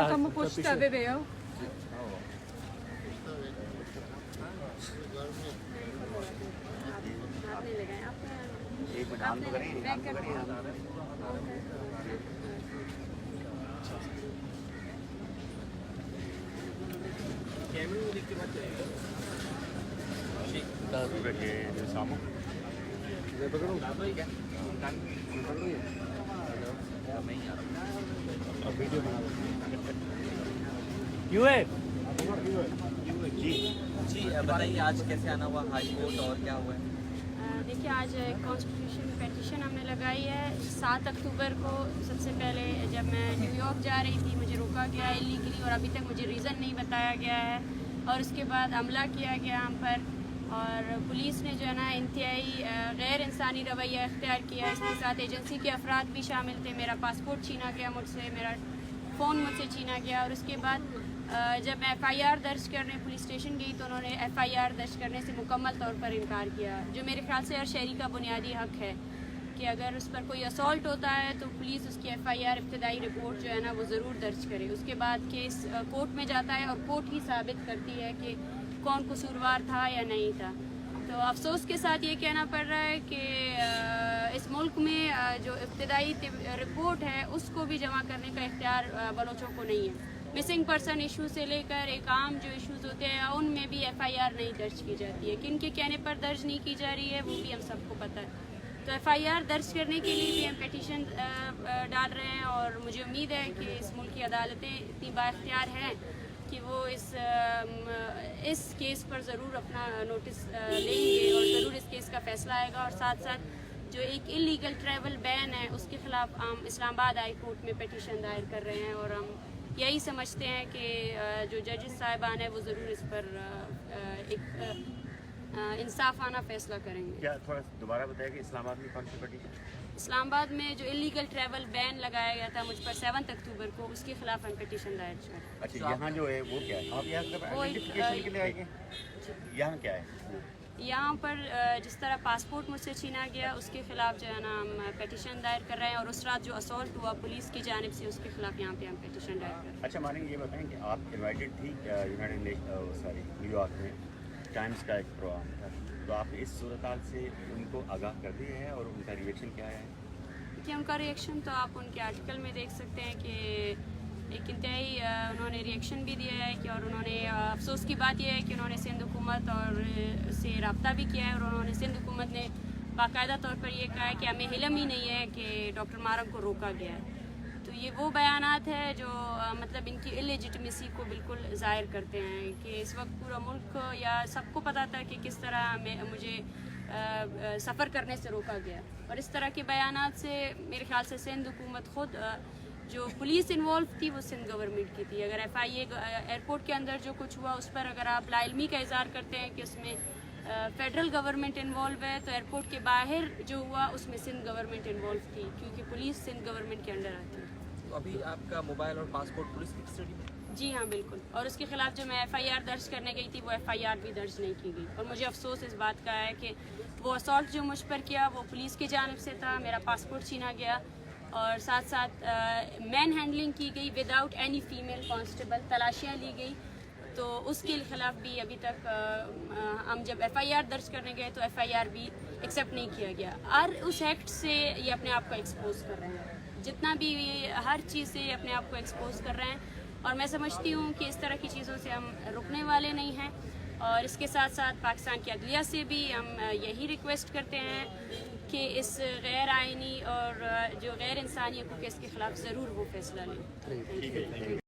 Kamu poczta bebeğo. एक minute on तो करें, ऑन तो करें। कैमरे में देख के बात करेंगे। सूरज ये जो सामू ये पकड़ूं क्या मैं ही आ रहा हूं वीडियो बना क्यों है जी जी बताइए आज कैसे आना हुआ हाई कोर्ट और क्या हुआ है? देखिए आज कॉन्स्टिट्यूशन पेटिशन हमने लगाई है 7 अक्टूबर को। सबसे पहले जब मैं न्यूयॉर्क जा रही थी मुझे रोका गया इलीगली और अभी तक मुझे रीज़न नहीं बताया गया है, और उसके बाद हमला किया गया हम पर, और पुलिस ने जो है ना इंतहाई गैर इंसानी रवैया इख्तियार किया। इसके साथ एजेंसी के अफराद भी शामिल थे। मेरा पासपोर्ट छीना गया मुझसे, मेरा फ़ोन मुझसे छीना गया, और उसके बाद जब मैं FIR दर्ज करने पुलिस स्टेशन गई तो उन्होंने FIR दर्ज करने से मुकम्मल तौर पर इनकार किया, जो मेरे ख्याल से हर शहरी का बुनियादी हक़ है कि अगर उस पर कोई असॉल्ट होता है तो पुलिस उसकी FIR इब्तदाई रिपोर्ट जो है ना वो ज़रूर दर्ज करे। उसके बाद केस कोर्ट में जाता है और कोर्ट ही साबित करती है कि कौन कसूरवार था या नहीं था। तो अफसोस के साथ ये कहना पड़ रहा है कि इस मुल्क में जो इब्तदाई रिपोर्ट है उसको भी जमा करने का इख्तियार बलोचों को नहीं है। मिसिंग पर्सन इशू से लेकर एक आम जो इश्यूज़ होते हैं उनमें भी FIR नहीं दर्ज की जाती है। किन के कहने पर दर्ज नहीं की जा रही है वो भी हम सबको पता है। तो FIR दर्ज करने के लिए भी हम पेटिशन डाल रहे हैं, और मुझे उम्मीद है कि इस मुल्क की अदालतें इतनी बाइख्तियार हैं कि वो इस केस पर ज़रूर अपना नोटिस लेंगे और ज़रूर इस केस का फ़ैसला आएगा। और साथ साथ जो एक इलीगल ट्रैवल बैन है उसके ख़िलाफ़ हम इस्लामाबाद हाई कोर्ट में पेटिशन दायर कर रहे हैं, और हम यही समझते हैं कि जो जजेस साहिबान है वो ज़रूर इस पर एक इंसाफाना फ़ैसला करेंगे। क्या थोड़ा दोबारा बताया कि इस्लामाबाद में कौन सी पेटिशन? इस्लामाबाद में जो इलीगल ट्रैवल बैन लगाया गया था मुझ पर 7 अक्टूबर को, उसके खिलाफ हम पेटिशन दायर कर रहे हैं। अच्छा यहाँ जो है वो क्या है? आप यहाँ आइडेंटिफिकेशन के लिए आए हैं? यहाँ क्या है? यहाँ पर जिस तरह पासपोर्ट मुझसे छीना गया उसके खिलाफ जो है ना हम पेटिशन दायर कर रहे हैं, और उस रात जो असॉल्ट हुआ पुलिस की जानिब से उसके खिलाफ यहाँ पे हम पेटिशन दायर कर रहे हैं। अच्छा माने ये बताएं कि आप इनवाइटेड थी न्यूयॉर्क में टाइम्स का एक प्रोग्राम था, तो आप इस सूरत हाल से उनको आगाह कर दिए हैं और उनका रिएक्शन क्या है? कि उनका रिएक्शन तो आप उनके आर्टिकल में देख सकते हैं कि एक इंतहाई उन्होंने रिएक्शन भी दिया है कि, और उन्होंने अफसोस की बात यह है कि उन्होंने सिंध हुकूमत और से रब्ता भी किया है, और उन्होंने सिंध हुकूमत ने बाकायदा तौर पर यह कहा है कि हमें हिलम ही नहीं है कि डॉक्टर मारंग को रोका गया है। तो ये वो बयानात है जो मतलब इनकी इलेजिटिमेसी को बिल्कुल ज़ाहिर करते हैं कि इस वक्त पूरा मुल्क या सबको पता था कि किस तरह मुझे सफ़र करने से रोका गया, और इस तरह के बयानात से मेरे ख्याल से सिंध हुकूमत ख़ुद जो पुलिस इन्वॉल्व थी वो सिंध गवर्नमेंट की थी। अगर FIA एयरपोर्ट के अंदर जो कुछ हुआ उस पर अगर आप लाइल्मी का इज़हार करते हैं कि उसमें फेडरल गवर्नमेंट इन्वॉल्व है, तो एयरपोर्ट के बाहर जो हुआ उसमें सिंध गवर्नमेंट इन्वॉल्व थी, क्योंकि पुलिस सिंध गवर्नमेंट के अंडर आती है। तो अभी आपका मोबाइल और पासपोर्ट पुलिस की कस्टडी में? जी हाँ बिल्कुल, और उसके खिलाफ जो मैं FIR दर्ज करने गई थी वो FIR भी दर्ज नहीं की गई, और मुझे अफसोस इस बात का है कि वो असॉल्ट जो मुझ पर किया वो पुलिस की जानिब से था, मेरा पासपोर्ट छीना गया, और साथ साथ मैन हैंडलिंग की गई विदाउट एनी फीमेल कांस्टेबल, तलाशियाँ ली गई, तो उसके खिलाफ भी अभी तक हम जब FIR दर्ज करने गए तो FIR भी एक्सेप्ट नहीं किया गया। और उस एक्ट से ये अपने आप को एक्सपोज कर रहे हैं, जितना भी हर चीज़ से अपने आप को एक्सपोज कर रहे हैं, और मैं समझती हूँ कि इस तरह की चीज़ों से हम रुकने वाले नहीं हैं। और इसके साथ साथ पाकिस्तान की अदलिया से भी हम यही रिक्वेस्ट करते हैं कि इस गैर आइनी और जो गैर इंसानी हुकूक़ के खिलाफ ज़रूर वो फैसला लें।